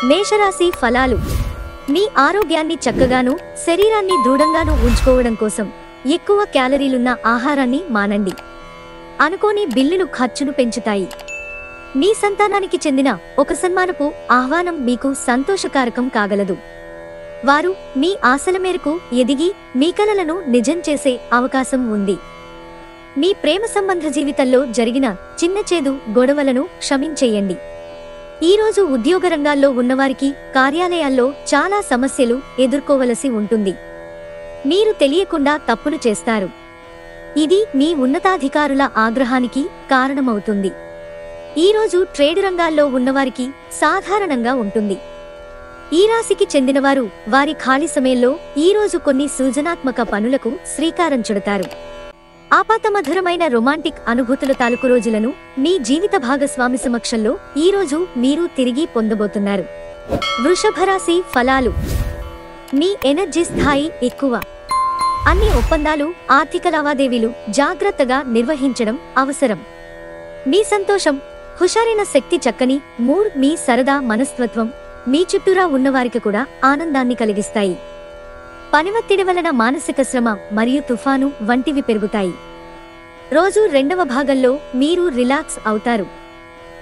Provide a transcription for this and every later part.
మేషరాశి ఫలాలు. మీ ఆరోగ్యాన్ని చక్కగాను శరీరాన్ని దృఢంగాను ఉంచుకోవడం కోసం ఎక్కువ క్యాలరీలున్న ఆహారాన్ని మానండి. అనుకోని బిల్లులు ఖర్చును పెంచుతాయి. మీ సంతానానికి చెందిన ఒక సన్మానపు ఆహ్వానం మీకు సంతోషకారకం కాగలదు. వారు మీ ఆశల మేరకు ఎదిగి మీ కలలను నిజం చేసే అవకాశం ఉంది. మీ ప్రేమ సంబంధ జీవితంలో జరిగిన చిన్న చేదు గొడవలను క్షమించేయండి. ఈరోజు ఉద్యోగ రంగాల్లో ఉన్నవారికి కార్యాలయాల్లో చాలా సమస్యలు ఎదుర్కోవలసి ఉంటుంది. మీరు తెలియకుండా తప్పులు చేస్తారు. ఇది మీ ఉన్నతాధికారుల ఆగ్రహానికి కారణమవుతుంది. ఈరోజు ట్రేడ్ రంగాల్లో ఉన్నవారికి సాధారణంగా ఉంటుంది. ఈ రాశికి చెందినవారు వారి ఖాళీ సమయంలో ఈరోజు కొన్ని సృజనాత్మక పనులకు శ్రీకారం చుడతారు. ఆపాతమధురమైన రొమాంటిక్ అనుభూతుల తాలూకు రోజులను మీ జీవిత భాగస్వామి సమక్షంలో ఈరోజు మీరు తిరిగి పొందబోతున్నారు. వృషభరాశి ఫలాలు. మీ ఎనర్జీ స్థాయి ఎక్కువ. అన్ని ఒప్పందాలు, ఆర్థిక లావాదేవీలు జాగ్రత్తగా నిర్వహించడం అవసరం. మీ సంతోషం, హుషారైన శక్తి, చక్కని మూడ్, మీ సరదా మనస్తత్వం మీ చుట్టూరా ఉన్నవారికి కూడా ఆనందాన్ని కలిగిస్తాయి. పనివత్తిడి వలన మానసిక శ్రమ మరియు తుఫాను వంటివి పెరుగుతాయి. రోజు రెండవ భాగంలో మీరు రిలాక్స్ అవుతారు.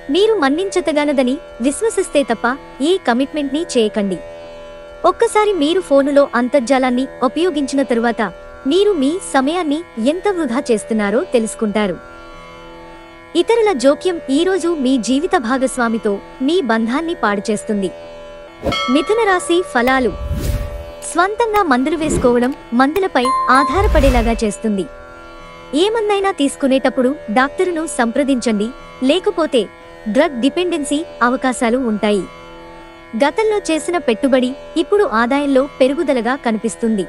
మీరు మన్నించతగానదని విశ్వసిస్తే తప్ప ఏ కమిట్మెంట్ని చేయకండి. ఒక్కసారి మీరు ఫోనులో అంతర్జాలాన్ని ఉపయోగించిన తరువాత మీరు మీ సమయాన్ని ఎంత వృధా చేస్తున్నారో తెలుసుకుంటారు. ఇతరుల జోక్యం ఈరోజు మీ జీవిత భాగస్వామితో మీ బంధాన్ని పాడుచేస్తుంది. మిథున రాశి ఫలాలు. స్వంతంగా మందులు వేసుకోవడం మందులపై ఆధారపడేలాగా చేస్తుంది. ఏ మందైనా తీసుకునేటప్పుడు డాక్టరును సంప్రదించండి, లేకపోతే డ్రగ్ డిపెండెన్సీ అవకాశాలు ఉంటాయి. గతంలో చేసిన పెట్టుబడి ఇప్పుడు ఆదాయంలో పెరుగుదలగా కనిపిస్తుంది.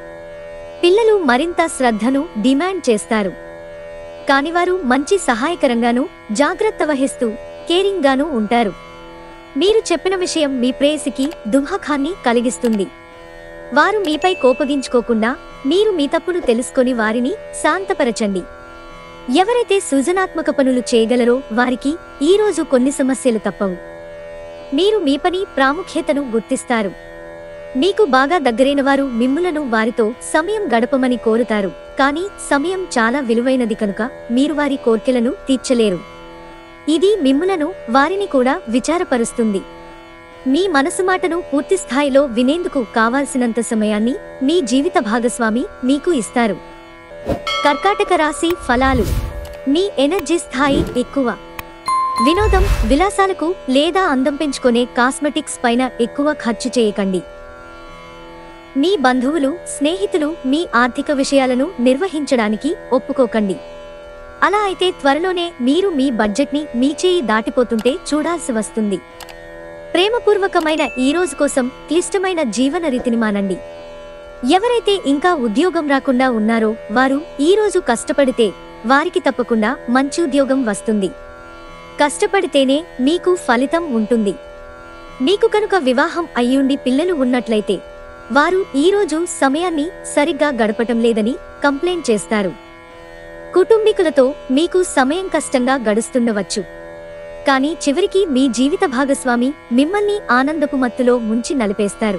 పిల్లలు మరింత శ్రద్ధను డిమాండ్ చేస్తారు. కానివారు మంచి సహాయకరంగానూ జాగ్రత్త వహిస్తూ కేరింగ్ గానూ ఉంటారు. మీరు చెప్పిన విషయం మీ ప్రేయసికి దుఃఖాన్ని కలిగిస్తుంది. వారు మీపై కోపగించుకోకుండా మీరు మీ తప్పును తెలుసుకొని వారిని శాంతపరచండి. ఎవరైతే సృజనాత్మక పనులు చేయగలరో వారికి ఈరోజు కొన్ని సమస్యలు తప్పవు. మీరు మీ పని ప్రాముఖ్యతను గుర్తిస్తారు. మీకు బాగా దగ్గరైన వారు మిమ్ములను వారితో సమయం గడపమని కోరుతారు. కానీ సమయం చాలా విలువైనది కనుక మీరు వారి కోర్కెలను తీర్చలేరు. ఇది మిమ్ములను వారిని కూడా విచారపరుస్తుంది. మీ మనసు మాటను పూర్తి స్థాయిలో వినేందుకు కావాల్సినంత సమయాన్ని మీ జీవిత భాగస్వామి మీకు ఇస్తారు. కర్కాటక రాశి ఫలాలు. మీ ఎనర్జీ స్థాయి ఎక్కువ. వినోదం, విలాసాలకు లేదా అందం పెంచుకునే కాస్మెటిక్స్ పైన ఎక్కువ ఖర్చు చేయకండి. మీ బంధువులు, స్నేహితులు మీ ఆర్థిక విషయాలను నిర్వహించడానికి ఒప్పుకోకండి. అలా అయితే త్వరలోనే మీరు మీ బడ్జెట్ని మీ చేయి దాటిపోతుంటే చూడాల్సి వస్తుంది. ప్రేమపూర్వకమైన ఈ రోజు కోసం క్లిష్టమైన జీవన రీతిని మానండి. ఎవరైతే ఇంకా ఉద్యోగం రాకుండా ఉన్నారో వారు ఈరోజు కష్టపడితే వారికి తప్పకుండా మంచి ఉద్యోగం వస్తుంది. కష్టపడితేనే మీకు ఫలితం ఉంటుంది. మీకు కనుక వివాహం అయ్యుండి పిల్లలు ఉన్నట్లయితే వారు ఈరోజు సమయాన్ని సరిగ్గా గడపటం లేదని కంప్లైంట్ చేస్తారు. కుటుంబీకులతో మీకు సమయం కష్టంగా గడుస్తుండవచ్చు. కానీ చివరికి మీ జీవిత భాగస్వామి మిమ్మల్ని ఆనందపు మత్తులో ముంచి నలిపేస్తారు.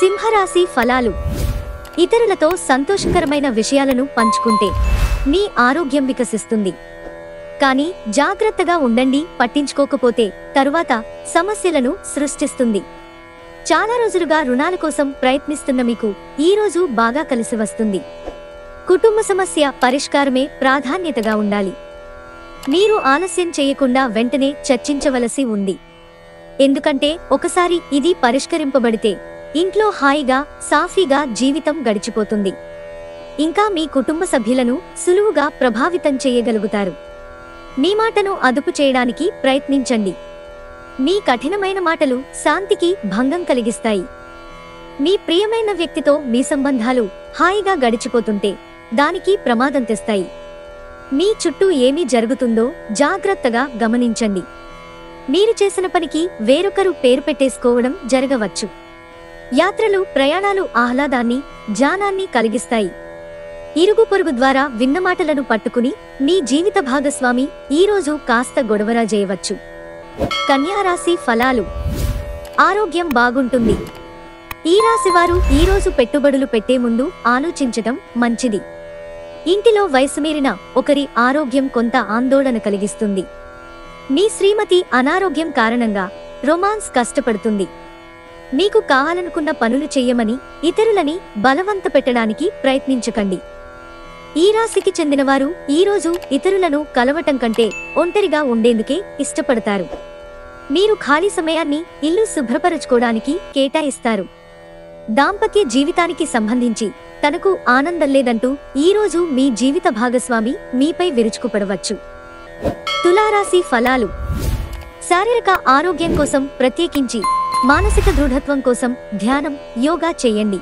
సింహరాశి ఫలాలు. ఇతరులతో సంతోషకరమైన విషయాలను పంచుకుంటే మీ ఆరోగ్యం వికసిస్తుంది. కానీ జాగ్రత్తగా ఉండండి, పట్టించుకోకపోతే తరువాత సమస్యలను సృష్టిస్తుంది. చాలా రోజులుగా రుణాల కోసం ప్రయత్నిస్తున్న మీకు ఈరోజు బాగా కలిసి వస్తుంది. కుటుంబ సమస్య పరిష్కారమే ప్రాధాన్యతగా ఉండాలి. మీరు ఆలస్యం చేయకుండా వెంటనే చర్చించవలసి ఉంది. ఎందుకంటే ఒకసారి ఇది పరిష్కరింపబడితే ఇంట్లో హాయిగా సాఫీగా జీవితం గడిచిపోతుంది. ఇంకా మీ కుటుంబ సభ్యులను సులువుగా ప్రభావితం చేయగలుగుతారు. మీ మాటను అదుపు చేయడానికి ప్రయత్నించండి. మీ కఠినమైన మాటలు శాంతికి భంగం కలిగిస్తాయి. మీ ప్రియమైన వ్యక్తితో మీ సంబంధాలు హాయిగా గడిచిపోతుంటే దానికి ప్రమాదం తెస్తాయి. మీ చుట్టూ ఏమి జరుగుతుందో జాగ్రత్తగా గమనించండి. మీరు చేసిన పనికి వేరొకరు పేరు పెట్టేసుకోవడం జరగవచ్చు. యాత్రలు, ప్రయాణాలు ఆహ్లాదాన్ని, జ్ఞానాన్ని కలిగిస్తాయి. ఇరుగు పొరుగు ద్వారా విన్న మాటలను పట్టుకుని మీ జీవిత భాగస్వామి ఈరోజు కాస్త గొడవరా చేయవచ్చు. కన్యా రాశి ఫలాలు. ఆరోగ్యం బాగుంటుంది. ఈ రాశివారు ఈరోజు పెట్టుబడులు పెట్టే ముందు ఆలోచించటం మంచిది. ఇంటిలో వయసు మీరిన ఒకరి ఆరోగ్యం కొంత ఆందోళన కలిగిస్తుంది. మీ శ్రీమతి అనారోగ్యం కారణంగా రొమాన్స్ కష్టపడుతుంది. మీకు కావాలనుకున్న పనులు చెయ్యమని ఇతరులని బలవంత పెట్టడానికి ప్రయత్నించకండి. ఈ రాశికి చెందినవారు ఈరోజు ఇతరులను కలవటం కంటే ఒంటరిగా ఉండేందుకే ఇష్టపడతారు. మీరు ఖాళీ సమయాన్ని ఇల్లు శుభ్రపరచుకోవడానికి కేటాయిస్తారు. దాంపత్య జీవితానికి సంబంధించి తనకు ఆనందం లేదంటూ ఈరోజు మీ జీవిత భాగస్వామి మీపై విరుచుకుపడవచ్చు. తులారాశి ఫలాలు. శారీరక ఆరోగ్యం కోసం ప్రత్యేకించి మానసిక దృఢత్వం కోసం ధ్యానం, యోగా చేయండి.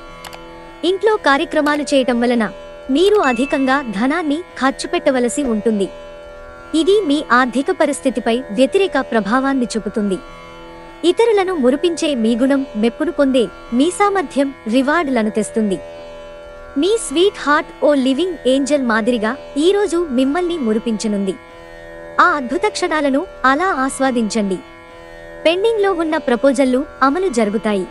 ఇంట్లో కార్యక్రమాలు చేయటం వలన మీరు అధికంగా ధనాన్ని ఖర్చు పెట్టవలసి ఉంటుంది. ఇది మీ ఆర్థిక పరిస్థితిపై వ్యతిరేక ప్రభావాన్ని చూపుతుంది. ఇతరులను మురిపించే మీ గుణం మెప్పును పొందే మీ సామర్థ్యం రివార్డులను తెస్తుంది. మీ స్వీట్ హార్ట్ ఓ లివింగ్ ఏంజల్ మాదిరిగా ఈరోజు మిమ్మల్ని మురిపించనుంది. ఆ అద్భుత క్షణాలను అలా ఆస్వాదించండి. పెండింగ్లో ఉన్న ప్రపోజల్లు అమలు జరుగుతాయి.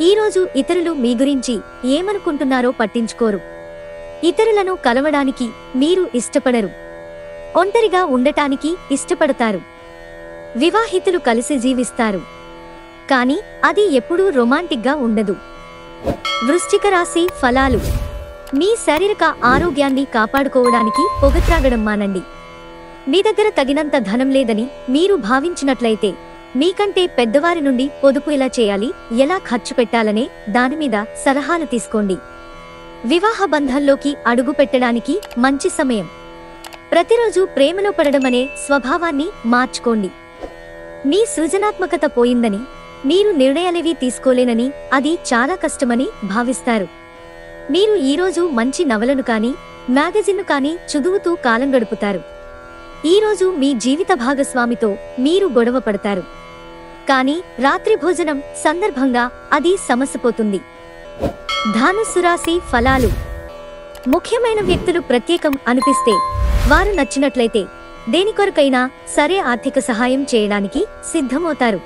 ఈరోజు ఇతరులు మీ గురించి ఏమనుకుంటున్నారో పట్టించుకోరు. ఇతరులను కలవడానికి మీరు ఇష్టపడరు. ఒంటరిగా ఉండటానికి ఇష్టపడతారు. వివాహితులు కలిసి జీవిస్తారు. కానీ అది ఎప్పుడూ రొమాంటిక్గా ఉండదు. వృశ్చిక రాశి ఫలాలు. మీ శారీరక ఆరోగ్యాన్ని కాపాడుకోవడానికి పొగ త్రాగడం మానండి. మీ దగ్గర తగినంత ధనం లేదని మీరు భావించినట్లయితే మీకంటే పెద్దవారి నుండి పొదుపు ఎలా చేయాలి, ఎలా ఖర్చు పెట్టాలనే దానిమీద సలహాలు తీసుకోండి. వివాహ బంధంలోకి అడుగు పెట్టడానికి మంచి సమయం. ప్రతిరోజు ప్రేమలో పడడమనే స్వభావాన్ని మార్చుకోండి. మీ సృజనాత్మకత పోయిందని, మీరు నిర్ణయాలేవీ తీసుకోలేనని, అది చాలా కష్టమని భావిస్తారు. మీరు ఈరోజు మంచి నవలను కానీ మ్యాగజిన్ను కానీ చదువుతూ కాలం గడుపుతారు. ఈరోజు మీ జీవిత భాగస్వామితో మీరు గొడవ పడతారు. కానీ రాత్రి భోజనం సందర్భంగా అది సమసిపోతుంది. ధనుస్సు రాశి ఫలాలు. ముఖ్యమైన వ్యక్తులు ప్రత్యేకం అనిపిస్తే, వారు నచ్చినట్లయితే దేనికొరకైనా సరే ఆర్థిక సహాయం చేయడానికి సిద్ధమవుతారు.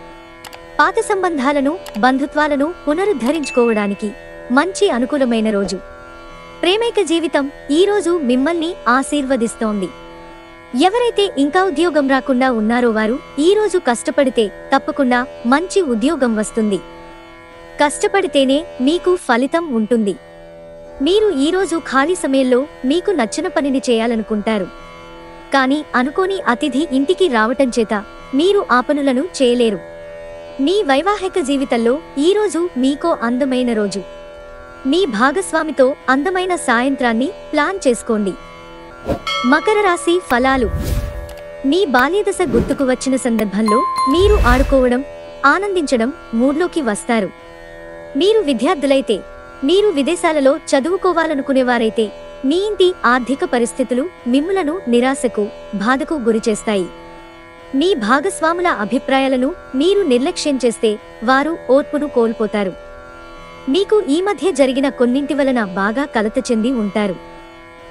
పాత సంబంధాలను, బంధుత్వాలను పునరుద్ధరించుకోవడానికి మంచి అనుకూలమైన రోజు. ప్రేమైక జీవితం ఈరోజు మిమ్మల్ని ఆశీర్వదిస్తోంది. ఎవరైతే ఇంకా ఉద్యోగం రాకుండా ఉన్నారో వారు ఈరోజు కష్టపడితే తప్పకుండా మంచి ఉద్యోగం వస్తుంది. కష్టపడితేనే మీకు ఫలితం ఉంటుంది. మీరు ఈరోజు ఖాళీ సమయంలో మీకు నచ్చిన పనిని చేయాలనుకుంటారు. కానీ అనుకోని అతిథి ఇంటికి రావటం చేత మీరు ఆ పనులను చేయలేరు. మీ వైవాహిక జీవితంలో ఈరోజు మీకో అందమైన రోజు. మీ భాగస్వామితో అందమైన సాయంత్రాన్ని ప్లాన్ చేసుకోండి. మకర రాశి ఫలాలు. మీ బాల్యదశ గుర్తుకు వచ్చిన సందర్భంలో మీరు ఆడుకోవడం, ఆనందించడం మూడ్లోకి వస్తారు. మీరు విద్యార్థులైతే, మీరు విదేశాలలో చదువుకోవాలనుకునేవారైతే మీ ఇంటి ఆర్థిక పరిస్థితులు మిమ్ములను నిరాశకు, బాధకు గురిచేస్తాయి. మీ భాగస్వాముల అభిప్రాయాలను మీరు నిర్లక్ష్యం చేస్తే వారు ఓర్పును కోల్పోతారు. మీకు ఈ మధ్య జరిగిన కొన్నింటి వలన బాగా కలత చెంది ఉంటారు.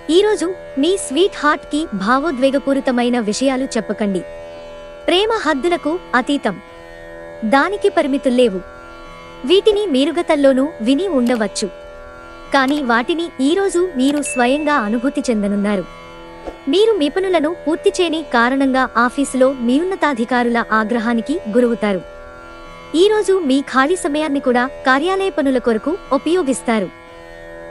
ఈరోజు మీ స్వీట్ హార్ట్ కి భావోద్వేగపూరితమైన విషయాలు చెప్పకండి. ప్రేమ హద్దులకు అతీతం. దానికి పరిమితుల్లేవు. వీటిని మీరు గతంలోనూ విని ఉండవచ్చు. కానీ వాటిని ఈరోజు మీరు స్వయంగా అనుభూతి చెందనున్నారు. మీరు మీ పనులను పూర్తి చేయని కారణంగా ఆఫీసులో మీ ఉన్నతాధికారుల ఆగ్రహానికి గురవుతారు. ఈరోజు మీ ఖాళీ సమయాన్ని కూడా కార్యాలయ పనుల కొరకు ఉపయోగిస్తారు.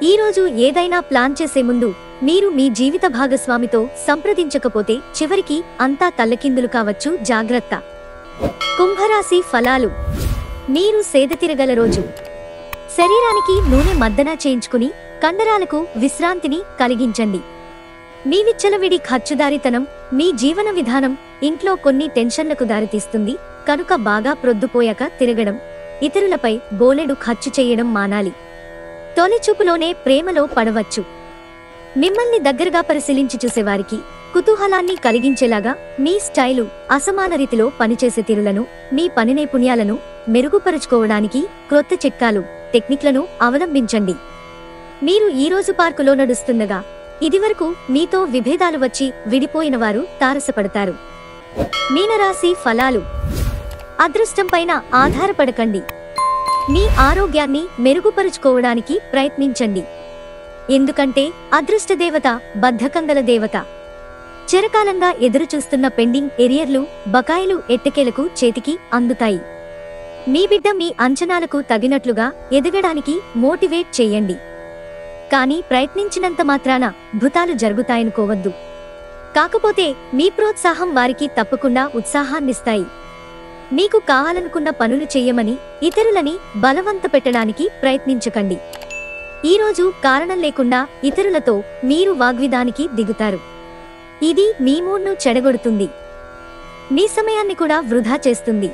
ఈరోజు ఏదైనా ప్లాన్ చేసే ముందు మీరు మీ జీవిత భాగస్వామితో సంప్రదించకపోతే చివరికి అంతా తల్లకిందులు కావచ్చు, జాగ్రత్త. కుంభరాశి ఫలాలు. మీరు సేదతీరగల రోజు. శరీరానికి నూనె మద్దన చేయించుకుని కండరాలకు విశ్రాంతిని కలిగించండి. మీ విచ్చలవిడి ఖర్చుదారితనం, మీ జీవన విధానం ఇంట్లో కొన్ని టెన్షన్లకు దారితీస్తుంది. కనుక బాగా ప్రొద్దుపోయాక తిరగడం, ఇతరులపై బోలెడు ఖర్చు చేయడం మానాలి. తొలిచూపులోనే ప్రేమలో పడవచ్చు. మిమ్మల్ని దగ్గరగా పరిశీలించి చూసేవారికి కుతూహలాన్ని కలిగించేలాగా మీ స్టైలు, అసమాన రీతిలో పనిచేసే తీరులను, మీ పని నైపుణ్యాలను మెరుగుపరుచుకోవడానికి క్రొత్త చిట్కాలు, టెక్నిక్లను అవలంబించండి. మీరు ఈరోజు పార్కులో నడుస్తుండగా ఇదివరకు మీతో విభేదాలు వచ్చి విడిపోయిన వారు తారసపడతారు. మీనరాశి ఫలాలు. అదృష్టం పైన ఆధారపడకండి. మీ ఆరోగ్యాన్ని మెరుగుపరుచుకోవడానికి ప్రయత్నించండి. ఎందుకంటే అదృష్టదేవత బద్ధకంగల దేవత. చిరకాలంగా ఎదురుచూస్తున్న పెండింగ్ ఎరియర్లు, బకాయిలు ఎట్టకేలకు చేతికి అందుతాయి. మీ బిడ్డ మీ అంచనాలకు తగినట్లుగా ఎదగడానికి మోటివేట్ చేయండి. కానీ ప్రయత్నించినంత మాత్రాన భుతాలు జరుగుతాయనుకోవద్దు. కాకపోతే మీ ప్రోత్సాహం వారికి తప్పకుండా ఉత్సాహాన్నిస్తాయి. మీకు కావాలనుకున్న పనులు చెయ్యమని ఇతరులని బలవంత పెట్టడానికి ప్రయత్నించకండి. ఈరోజు కారణం లేకుండా ఇతరులతో మీరు వాగ్విదానికి దిగుతారు. ఇది మీ మూడ్ను చెడగొడుతుంది. మీ సమయాన్ని కూడా వృధా చేస్తుంది.